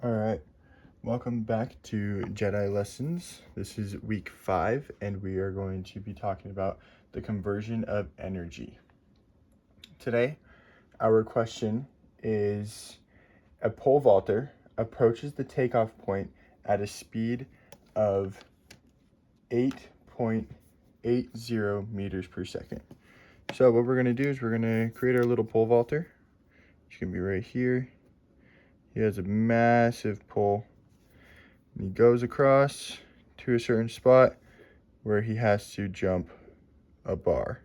All right, welcome back to Jedi Lessons. This is week 5, and we are going to be talking about the conversion of energy. Today, our question is: a pole vaulter approaches the takeoff point at a speed of 8.80 meters per second. So what we're going to do is we're going to create our little pole vaulter. It's going to be right here. He has a massive pole. And he goes across to a certain spot where he has to jump a bar.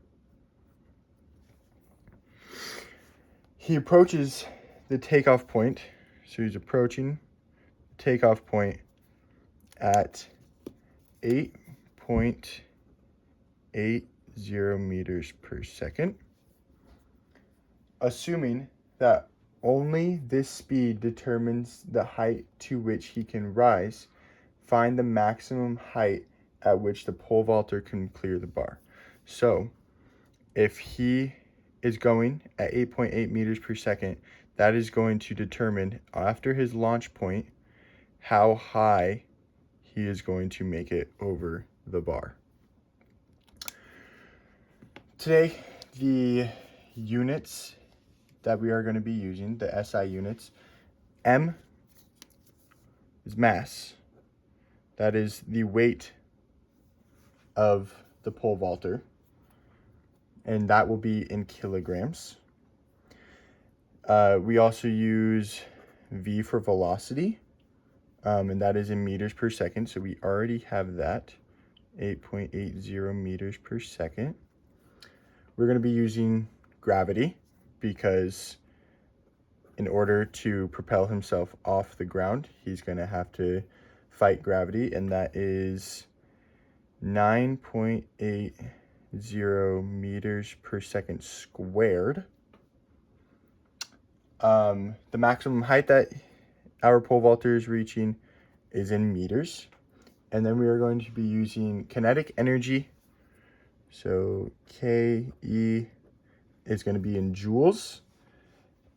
He approaches the takeoff point. So he's approaching the takeoff point at 8.80 meters per second. Assuming that only this speed determines the height to which he can rise, find the maximum height at which the pole vaulter can clear the bar. So if he is going at 8.8 meters per second, that is going to determine, after his launch point, how high he is going to make it over the bar. Today, the units that we are going to be using, the SI units, M is mass. That is the weight of the pole vaulter, and that will be in kilograms. We also use V for velocity, and that is in meters per second, so we already have that, 8.80 meters per second. We're going to be using gravity, because in order to propel himself off the ground, he's going to have to fight gravity, and that is 9.80 meters per second squared. The maximum height that our pole vaulter is reaching is in meters. And then we are going to be using kinetic energy. So KE is going to be in joules.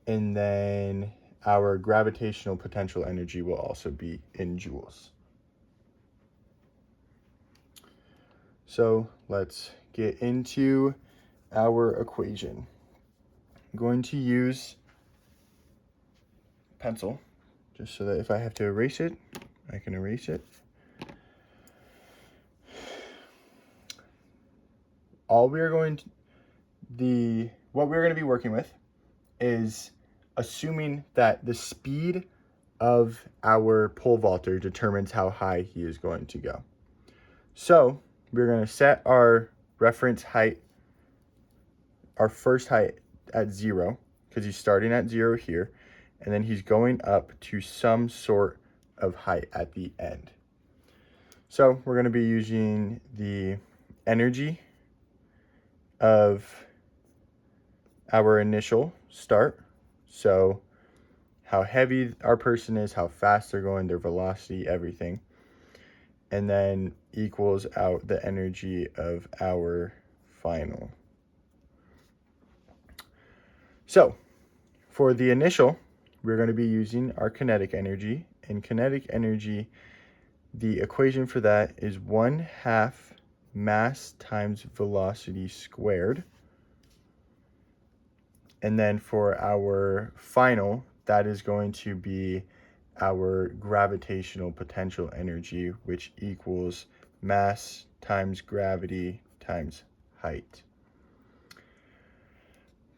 And then our gravitational potential energy will also be in joules. So let's get into our equation. I'm going to use pencil just so that if I have to erase it, I can erase it. What we're going to be working with is assuming that the speed of our pole vaulter determines how high he is going to go. So we're going to set our reference height, our first height, at 0, because he's starting at 0 here, and then he's going up to some sort of height at the end. So we're going to be using the energy of our initial start. So how heavy our person is, how fast they're going, their velocity, everything. And then equals out the energy of our final. So for the initial, we're going to be using our kinetic energy. And kinetic energy, the equation for that is 1/2 mass times velocity squared. And then for our final, that is going to be our gravitational potential energy, which equals mass times gravity times height.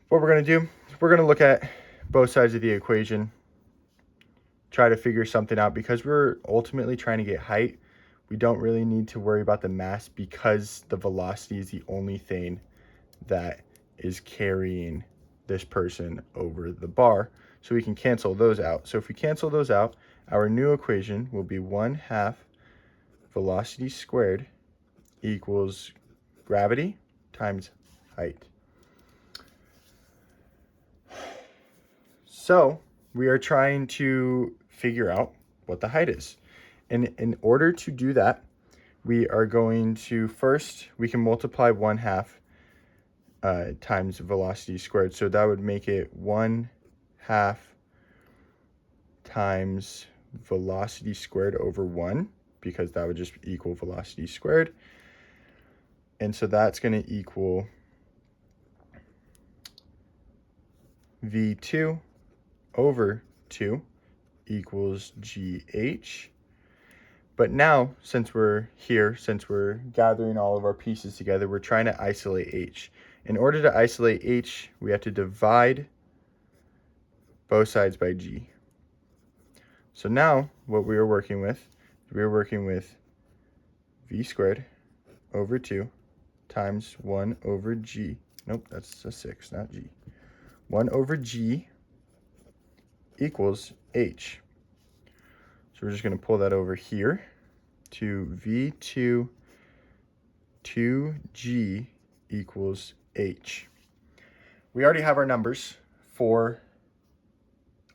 What we're going to do is we're going to look at both sides of the equation, try to figure something out, because we're ultimately trying to get height. We don't really need to worry about the mass, because the velocity is the only thing that is carrying this person over the bar. So we can cancel those out. So if we cancel those out, our new equation will be 1/2 velocity squared equals gravity times height. So we are trying to figure out what the height is. And in order to do that, we are going to first, we can multiply 1/2 times velocity squared. So that would make it 1/2 times velocity squared over 1, because that would just equal velocity squared. And so that's going to equal v2 over 2 equals gh. But now, since we're here, since we're gathering all of our pieces together, we're trying to isolate h. In order to isolate h, we have to divide both sides by g. So now, what we are working with v squared over 2 times 1 over g. Nope, that's a 6, not g. 1 over g equals h. So we're just going to pull that over here to v2 2g equals h. We already have our numbers for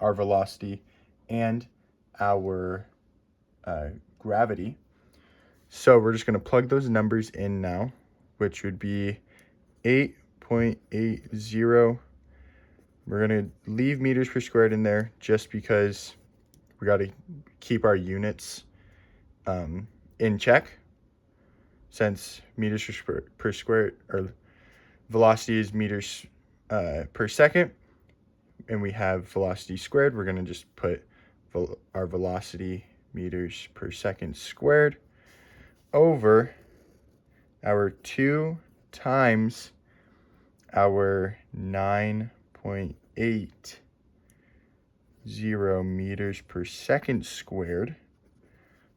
our velocity and our gravity. So we're just going to plug those numbers in now, which would be 8.80. We're going to leave meters per squared in there just because we got to keep our units in check, since meters per square, or velocity is meters per second, and we have velocity squared. We're going to just put our velocity meters per second squared over our 2 times our 9.80 meters per second squared.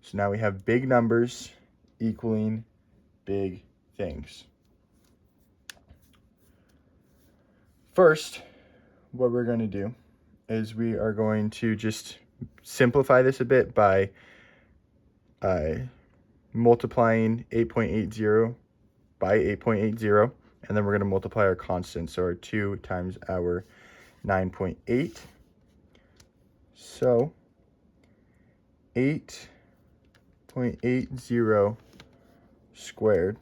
So now we have big numbers equaling big things. First, what we're going to do is we are going to just simplify this a bit by multiplying 8.80 by 8.80, and then we're going to multiply our constant, so our 2 times our 9.8. So 8.80 squared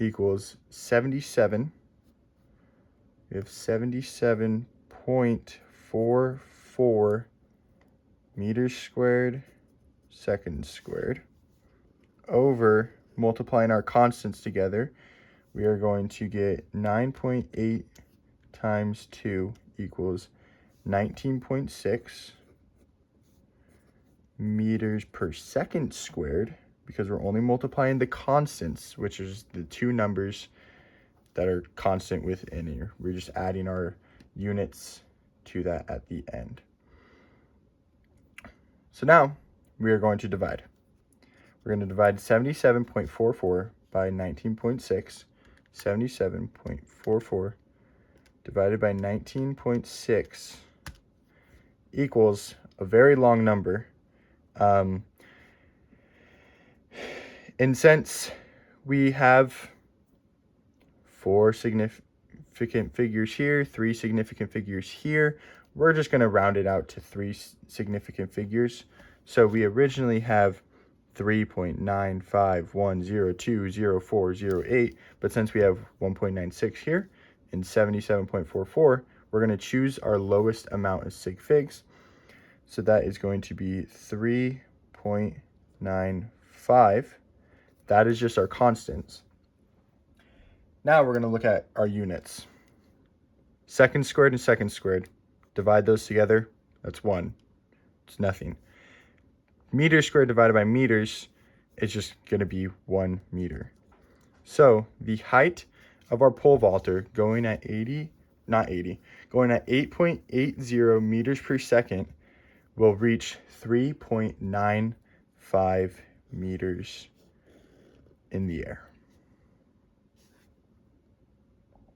equals 77. We have 77.44 meters squared seconds squared over, multiplying our constants together, we are going to get 9.8 times 2 equals 19.6 meters per second squared, because we're only multiplying the constants, which is the two numbers that are constant within here. We're just adding our units to that at the end. So now we are going to divide. We're going to divide 77.44 by 19.6. 77.44 divided by 19.6 equals a very long number. And since we have 4 significant figures here, 3 significant figures here, we're just going to round it out to 3 significant figures. So we originally have 3.951020408, but since we have 1.96 here and 77.44, we're going to choose our lowest amount of sig figs. So that is going to be 3.95. That is just our constants. Now we're going to look at our units. Second squared and second squared. Divide those together. That's 1. It's nothing. Meters squared divided by meters is just going to be 1 meter. So the height of our pole vaulter going at 8.80 meters per second will reach 3.95 meters in the air.